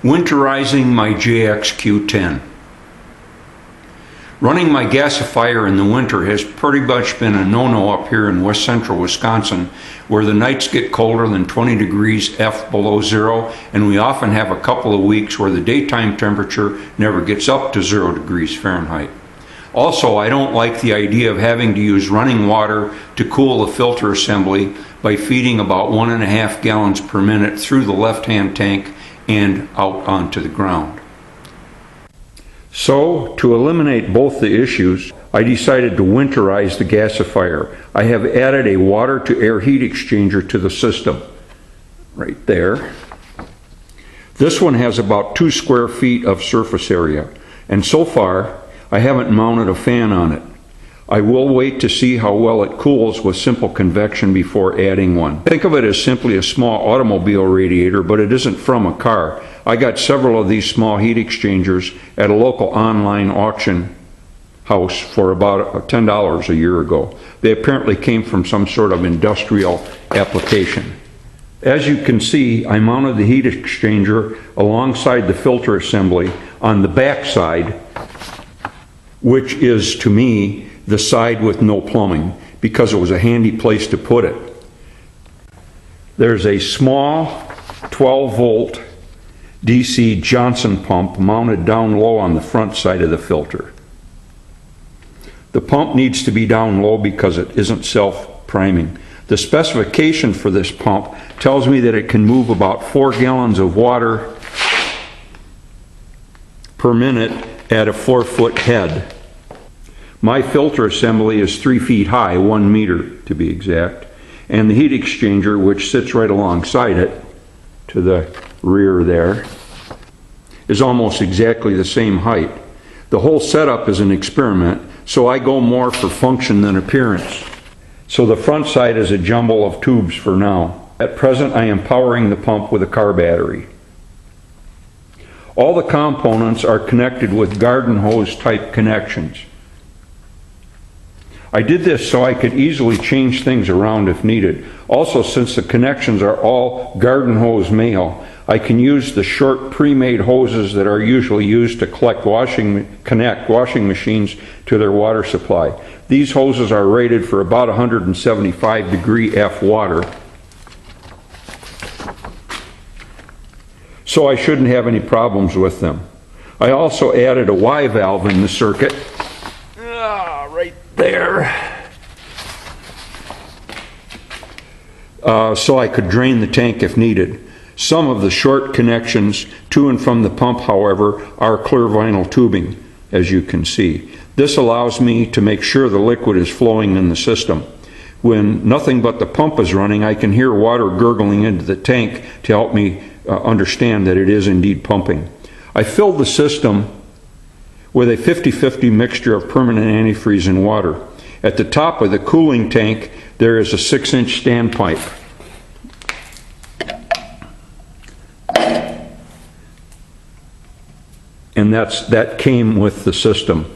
Winterizing my JXQ-10. Running my gasifier in the winter has pretty much been a no-no up here in west central Wisconsin, where the nights get colder than 20 degrees F below zero, and we often have a couple of weeks where the daytime temperature never gets up to 0 degrees Fahrenheit. Also, I don't like the idea of having to use running water to cool the filter assembly by feeding about 1.5 gallons per minute through the left-hand tank and out onto the ground. So, to eliminate both the issues, I decided to winterize the gasifier. I have added a water-to-air heat exchanger to the system, right there. This one has about 2 square feet of surface area, and so far I haven't mounted a fan on it. I will wait to see how well it cools with simple convection before adding one. Think of it as simply a small automobile radiator, but it isn't from a car. I got several of these small heat exchangers at a local online auction house for about $10 a year ago. They apparently came from some sort of industrial application. As you can see, I mounted the heat exchanger alongside the filter assembly on the back side, which is, to me, the side with no plumbing, because it was a handy place to put it. There's a small 12-volt DC Johnson pump mounted down low on the front side of the filter. The pump needs to be down low because it isn't self-priming. The specification for this pump tells me that it can move about 4 gallons of water per minute at a 4-foot head. My filter assembly is 3 feet high, 1 meter to be exact, and the heat exchanger, which sits right alongside it to the rear there, is almost exactly the same height. The whole setup is an experiment, so I go more for function than appearance. So the front side is a jumble of tubes for now. At present, I am powering the pump with a car battery. All the components are connected with garden hose type connections. I did this so I could easily change things around if needed. Also, since the connections are all garden hose male, I can use the short pre-made hoses that are usually used to connect washing machines to their water supply. These hoses are rated for about 175 degree F water, so I shouldn't have any problems with them. I also added a Y valve in the circuit, right there, so I could drain the tank if needed. Some of the short connections to and from the pump, however, are clear vinyl tubing, as you can see. This allows me to make sure the liquid is flowing in the system. When nothing but the pump is running, I can hear water gurgling into the tank to help me understand that it is indeed pumping. I filled the system with a 50-50 mixture of permanent antifreeze and water. At the top of the cooling tank, there is a 6-inch standpipe. And that came with the system.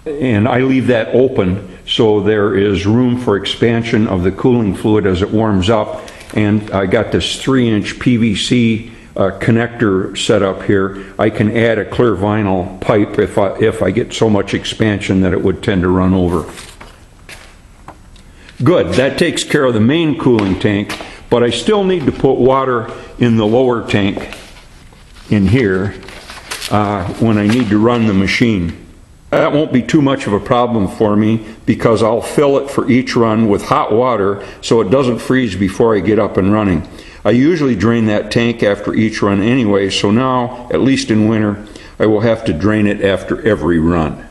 And I leave that open so there is room for expansion of the cooling fluid as it warms up. And I got this 3-inch PVC connector set up here. I can add a clear vinyl pipe if I get so much expansion that it would tend to run over. Good, that takes care of the main cooling tank, but I still need to put water in the lower tank in here when I need to run the machine. That won't be too much of a problem for me because I'll fill it for each run with hot water so it doesn't freeze before I get up and running. I usually drain that tank after each run anyway, so now, at least in winter, I will have to drain it after every run.